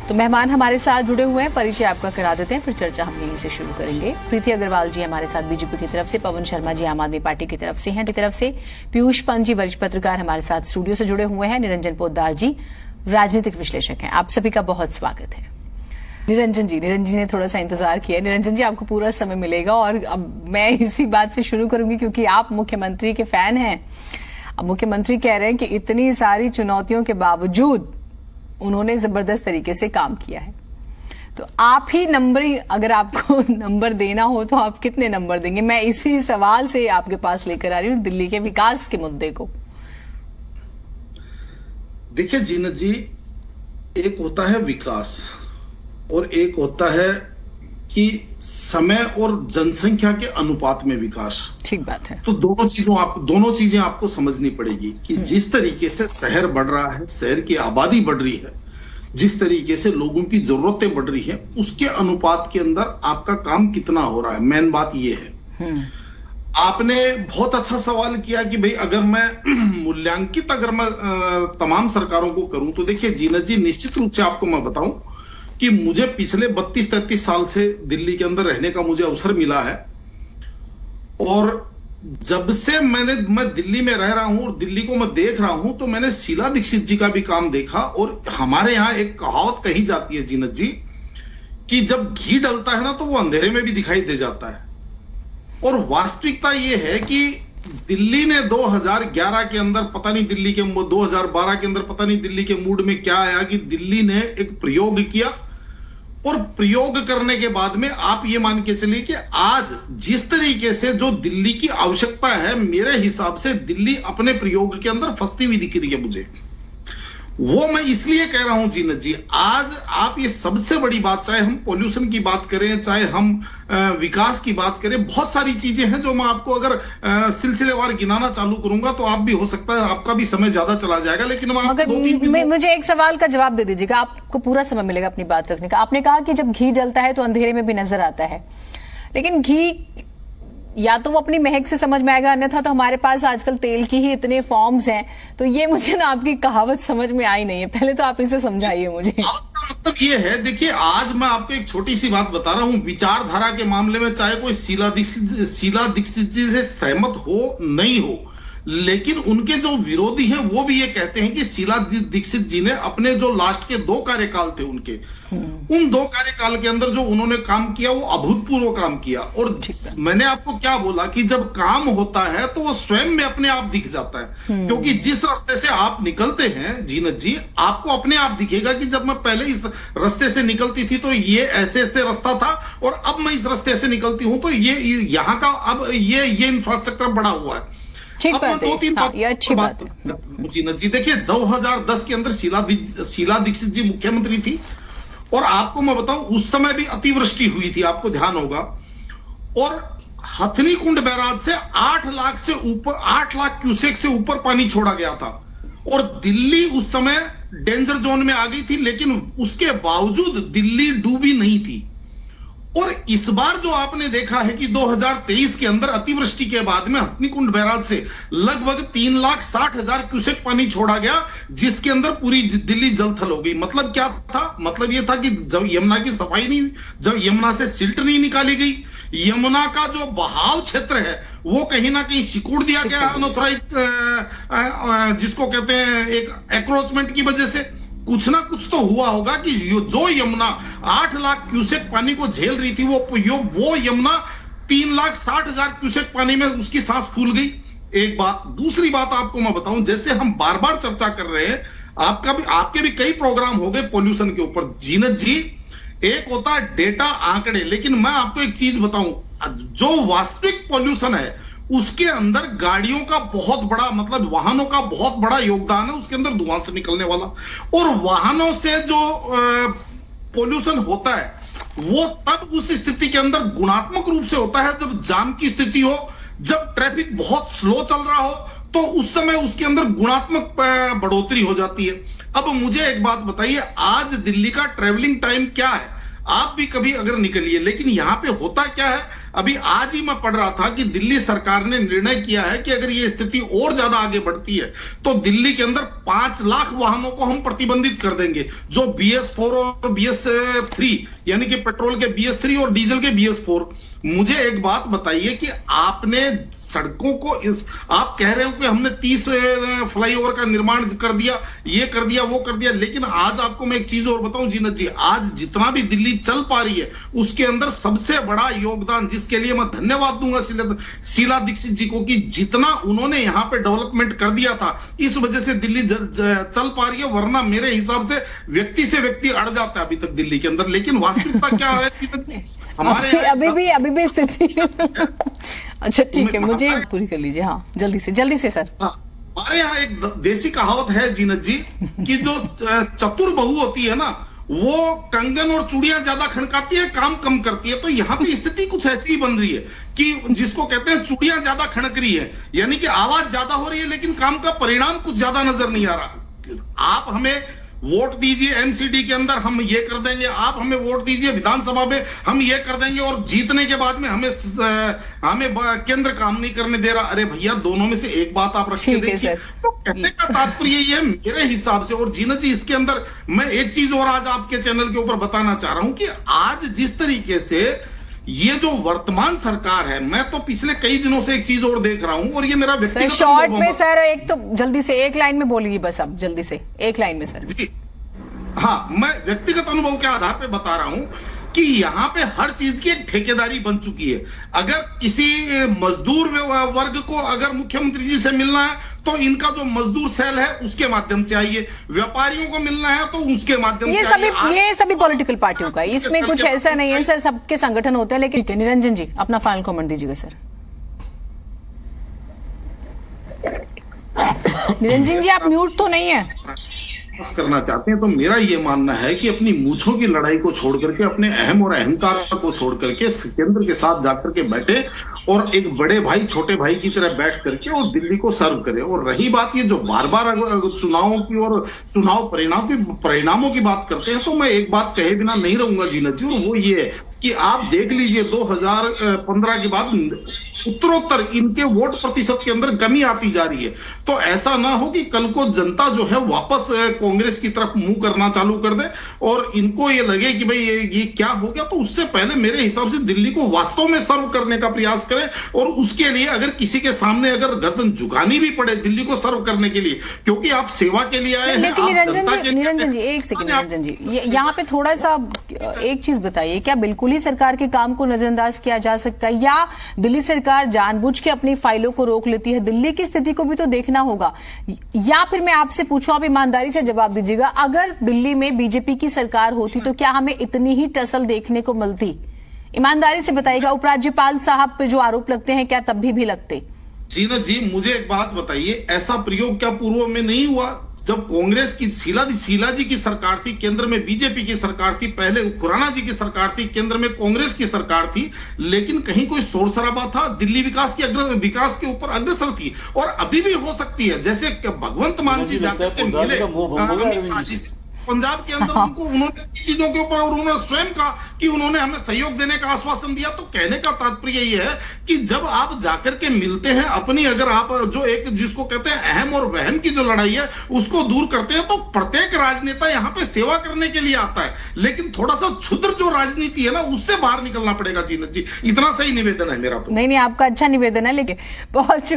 तो मेहमान हमारे साथ जुड़े हुए हैं, परिचय आपका करा देते हैं, फिर चर्चा हम यहीं से शुरू करेंगे। प्रीति अग्रवाल जी हमारे साथ बीजेपी की तरफ से, पवन शर्मा जी आम आदमी पार्टी की तरफ से हैं, तरफ से पीयूष पंत जी वरिष्ठ पत्रकार हमारे साथ स्टूडियो से जुड़े हुए हैं, निरंजन पोद्दार जी राजनीतिक विश्लेषक हैं। आप सभी का बहुत स्वागत है। निरंजन जी ने थोड़ा सा इंतजार किया। निरंजन जी, आपको पूरा समय मिलेगा और अब मैं इसी बात से शुरू करूंगी क्योंकि आप मुख्यमंत्री के फैन हैं। अब मुख्यमंत्री कह रहे हैं कि इतनी सारी चुनौतियों के बावजूद उन्होंने जबरदस्त तरीके से काम किया है, तो आप ही नंबरिंग, अगर आपको नंबर देना हो तो आप कितने नंबर देंगे? मैं इसी सवाल से आपके पास लेकर आ रही हूँ दिल्ली के विकास के मुद्दे को। देखिए जीनत जी, एक होता है विकास और एक होता है कि समय और जनसंख्या के अनुपात में विकास। ठीक बात है। तो दोनों चीजें आपको समझनी पड़ेगी कि जिस तरीके से शहर बढ़ रहा है, शहर की आबादी बढ़ रही है, जिस तरीके से लोगों की जरूरतें बढ़ रही है, उसके अनुपात के अंदर आपका काम कितना हो रहा है, मेन बात यह है। आपने बहुत अच्छा सवाल किया कि भाई अगर मैं मूल्यांकित मैं तमाम सरकारों को करूं तो देखिए जीनत जी, निश्चित रूप से आपको मैं बताऊं कि मुझे पिछले 32-33 साल से दिल्ली के अंदर रहने का मुझे अवसर मिला है और जब से मैं दिल्ली में रह रहा हूं और दिल्ली को मैं देख रहा हूं तो मैंने शीला दीक्षित जी का भी काम देखा। और हमारे यहां एक कहावत कही जाती है जीनत जी कि जब घी डलता है ना तो वो अंधेरे में भी दिखाई दे जाता है। और वास्तविकता ये है कि दिल्ली ने 2011 के अंदर पता नहीं 2012 के अंदर पता नहीं दिल्ली के मूड में क्या आया कि दिल्ली ने एक प्रयोग किया और प्रयोग करने के बाद में आप ये मान के चलिए कि आज जिस तरीके से जो दिल्ली की आवश्यकता है, मेरे हिसाब से दिल्ली अपने प्रयोग के अंदर फंसती हुई दिख रही है मुझे। वो मैं इसलिए कह रहा हूं जीनत जी, आज आप ये सबसे बड़ी बात, चाहे हम पॉल्यूशन की बात करें, चाहे हम विकास की बात करें, बहुत सारी चीजें हैं जो मैं आपको अगर सिलसिलेवार गिनाना चालू करूंगा तो आप भी, हो सकता है आपका भी समय ज्यादा चला जाएगा, लेकिन मुझे एक सवाल का जवाब दे दीजिएगा, आपको पूरा समय मिलेगा अपनी बात रखने का। आपने कहा कि जब घी जलता है तो अंधेरे में भी नजर आता है, लेकिन घी या तो वो अपनी महक से समझ में आएगा, अन्यथा तो हमारे पास आजकल तेल की ही इतने फॉर्म्स हैं। तो ये मुझे ना आपकी कहावत समझ में आई नहीं है, पहले तो आप इसे समझाइए मुझे। मतलब ये है, देखिए आज मैं आपको एक छोटी सी बात बता रहा हूं, विचारधारा के मामले में चाहे कोई शीला दीक्षित जी से सहमत हो नहीं हो, लेकिन उनके जो विरोधी हैं वो भी ये कहते हैं कि शीला दीक्षित जी ने अपने जो लास्ट के 2 कार्यकाल थे उनके, उन 2 कार्यकाल के अंदर जो उन्होंने काम किया वो अभूतपूर्व काम किया। और मैंने आपको क्या बोला कि जब काम होता है तो वो स्वयं में अपने आप दिख जाता है, क्योंकि जिस रास्ते से आप निकलते हैं जीनत जी, आपको अपने आप दिखेगा कि जब मैं पहले इस रास्ते से निकलती थी तो ये ऐसे रास्ता था और अब मैं इस रास्ते से निकलती हूं तो ये यहाँ का अब ये इंफ्रास्ट्रक्चर बड़ा हुआ है। ठीक बात है। 2-3 बात अच्छी बात जीनत जी, देखिए 2010 के अंदर शीला दीक्षित जी मुख्यमंत्री थी और आपको मैं बताऊं उस समय भी अतिवृष्टि हुई थी, आपको ध्यान होगा, और हथनी कुंड बैराज से 8 लाख क्यूसेक से ऊपर पानी छोड़ा गया था और दिल्ली उस समय डेंजर जोन में आ गई थी, लेकिन उसके बावजूद दिल्ली डूबी नहीं थी। और इस बार जो आपने देखा है कि 2023 के अंदर अतिवृष्टि के बाद में हथनी कुंड बैराज से लगभग 3,60,000 क्यूसेक पानी छोड़ा गया, जिसके अंदर पूरी दिल्ली जलथल हो गई। मतलब क्या था? मतलब यह था कि जब यमुना की सफाई नहीं, जब यमुना से सिल्ट नहीं निकाली गई, यमुना का जो बहाव क्षेत्र है वो कहीं ना कहीं सिकुड़ दिया गया अनऑथराइज, जिसको कहते हैं एक एक्रोचमेंट की वजह से। कुछ ना कुछ तो हुआ होगा कि जो यमुना 8 लाख क्यूसेक पानी को झेल रही थी, वो यमुना 3,60,000 क्यूसेक पानी में उसकी सांस फूल गई। एक बात। दूसरी बात आपको मैं बताऊं, जैसे हम बार बार चर्चा कर रहे हैं, आपके भी कई प्रोग्राम हो गए पॉल्यूशन के ऊपर जीनत जी, एक होता है डेटा, आंकड़े, लेकिन मैं आपको एक चीज बताऊं, जो वास्तविक पॉल्यूशन है उसके अंदर गाड़ियों का बहुत बड़ा, मतलब वाहनों का बहुत बड़ा योगदान है उसके अंदर, धुआं से निकलने वाला। और वाहनों से जो पॉल्यूशन होता है वो तब उस स्थिति के अंदर गुणात्मक रूप से होता है जब जाम की स्थिति हो, जब ट्रैफिक बहुत स्लो चल रहा हो, तो उस समय उसके अंदर गुणात्मक बढ़ोतरी हो जाती है। अब मुझे एक बात बताइए, आज दिल्ली का ट्रेवलिंग टाइम क्या है? आप भी कभी अगर निकलिए, लेकिन यहां पे होता क्या है, अभी आज ही मैं पढ़ रहा था कि दिल्ली सरकार ने निर्णय किया है कि अगर ये स्थिति और ज्यादा आगे बढ़ती है तो दिल्ली के अंदर 5 लाख वाहनों को हम प्रतिबंधित कर देंगे, जो BS4 और BS3 यानी कि पेट्रोल के BS3 और डीजल के BS4। मुझे एक बात बताइए कि आपने सड़कों को आप कह रहे हो कि हमने 30 फ्लाईओवर का निर्माण कर दिया, ये कर दिया, वो कर दिया, लेकिन आज आपको मैं एक चीज और बताऊं जीनत जी, आज जितना भी दिल्ली चल पा रही है उसके अंदर सबसे बड़ा योगदान, जिसके लिए मैं धन्यवाद दूंगा शीला दीक्षित जी को, कि जितना उन्होंने यहां पे डेवलपमेंट कर दिया था, इस वजह से दिल्ली चल पा रही है। वरना मेरे हिसाब से व्यक्ति अड़ जाता है अभी तक दिल्ली के अंदर। लेकिन वास्तविकता क्या है हमारे अभी भी स्थिति अच्छा ठीक है, मुझे पूरी कर लीजिए। हाँ जल्दी से सर। हमारे यहाँ एक देसी कहावत है जीनत जी कि जो चतुर बहू होती है ना, वो कंगन और चूड़ियां ज्यादा खड़काती है, काम कम करती है। तो यहाँ पे स्थिति कुछ ऐसी ही बन रही है कि जिसको कहते हैं चूड़ियां ज्यादा खड़क रही है, यानी कि आवाज ज्यादा हो रही है लेकिन काम का परिणाम कुछ ज्यादा नजर नहीं आ रहा। आप हमें वोट दीजिए एमसीडी के अंदर, हम ये कर देंगे, आप हमें वोट दीजिए विधानसभा में, हम ये कर देंगे, और जीतने के बाद में हमें केंद्र काम नहीं करने दे रहा। अरे भैया, दोनों में से एक बात आप रख के देखिए। तो कहने का तात्पर्य ये है मेरे हिसाब से। और जीनत जी, इसके अंदर मैं एक चीज और आज आपके चैनल के ऊपर बताना चाह रहा हूं कि आज जिस तरीके से ये जो वर्तमान सरकार है, मैं तो पिछले कई दिनों से एक चीज और देख रहा हूं, और ये मेरा व्यक्तिगत शॉर्ट में सर, एक तो जल्दी से एक लाइन में बोलिए बस, अब जल्दी से एक लाइन में सर। जी हाँ, मैं व्यक्तिगत अनुभव के आधार पे बता रहा हूं कि यहां पे हर चीज की एक ठेकेदारी बन चुकी है। अगर किसी मजदूर वर्ग को अगर मुख्यमंत्री जी से मिलना है तो इनका जो मजदूर सेल है उसके माध्यम से आइए, व्यापारियों को मिलना है तो उसके माध्यम से ये सभी पॉलिटिकल पार्टियों का, इसमें कुछ ऐसा नहीं है सर, सबके संगठन होते हैं। लेकिन निरंजन जी अपना फाइनल कमेंट दीजिएगा सर। निरंजन जी आप म्यूट तो नहीं है करना चाहते हैं, तो मेरा ये मानना है कि अपनी मूंछों की लड़ाई को छोड़ करके, अपने अहम और अहंकार को छोड़ करके केंद्र के साथ जाकर के बैठे और एक बड़े भाई छोटे भाई की तरह बैठ करके और दिल्ली को सर्व करे। और रही बात ये जो बार बार चुनावों की और चुनाव परिणामों की बात करते हैं, तो मैं एक बात कहे बिना नहीं रहूंगा जीनत जी, और वो ये है कि आप देख लीजिए 2015 के बाद उत्तरोत्तर इनके वोट प्रतिशत के अंदर कमी आती जा रही है। तो ऐसा ना हो कि कल को जनता जो है वापस कांग्रेस की तरफ मुंह करना चालू कर दे और इनको ये लगे कि भाई ये क्या हो गया। तो उससे पहले मेरे हिसाब से दिल्ली को वास्तव में सर्व करने का प्रयास करें, और उसके लिए अगर किसी के सामने अगर गर्दन झुकानी भी पड़े दिल्ली को सर्व करने के लिए, क्योंकि आप सेवा के लिए आए हैं। निरंजन जी एक सेकंड, निरंजन जी यहाँ पे थोड़ा सा एक चीज बताइए, क्या बिल्कुल ही सरकार के काम को नजरअंदाज किया जा सकता है, या दिल्ली सरकार जानबूझ के अपनी फाइलों को रोक लेती है? दिल्ली की स्थिति को भी तो देखना होगा। या फिर मैं आपसे पूछूं, आप ईमानदारी से जवाब दीजिएगा, अगर दिल्ली में बीजेपी की सरकार होती तो क्या हमें इतनी ही टसल देखने को मिलती? ईमानदारी से बताइएगा। उपराज्यपाल साहब पे जो आरोप लगते हैं, क्या तब भी लगते? जीनत जी, मुझे एक बात बताइए, ऐसा प्रयोग क्या पूर्व में नहीं हुआ? जब कांग्रेस की शीला जी की सरकार थी, केंद्र में बीजेपी की सरकार थी, पहले खुराना जी की सरकार थी, केंद्र में कांग्रेस की सरकार थी, लेकिन कहीं कोई शोर शराबा था? दिल्ली विकास के ऊपर अग्रसर थी, और अभी भी हो सकती है। जैसे भगवंत मान जी जाकर के मिले पंजाब के अंदर, उनको उन्होंने चीजों के ऊपर उन्होंने स्वयं कहा कि उन्होंने हमें सहयोग देने का आश्वासन दिया। तो कहने का तात्पर्य ये है कि जब आप जाकर के मिलते हैं अपनी, अगर आप जो एक जिसको कहते हैं अहम और वहम की जो लड़ाई है उसको दूर करते हैं, तो प्रत्येक राजनेता यहाँ पे सेवा करने के लिए आता है। लेकिन थोड़ा सा क्षुद्र जो राजनीति है ना, उससे बाहर निकलना पड़ेगा जीनत जी, इतना सही निवेदन है मेरा। नहीं, आपका अच्छा निवेदन है, लेकिन बहुत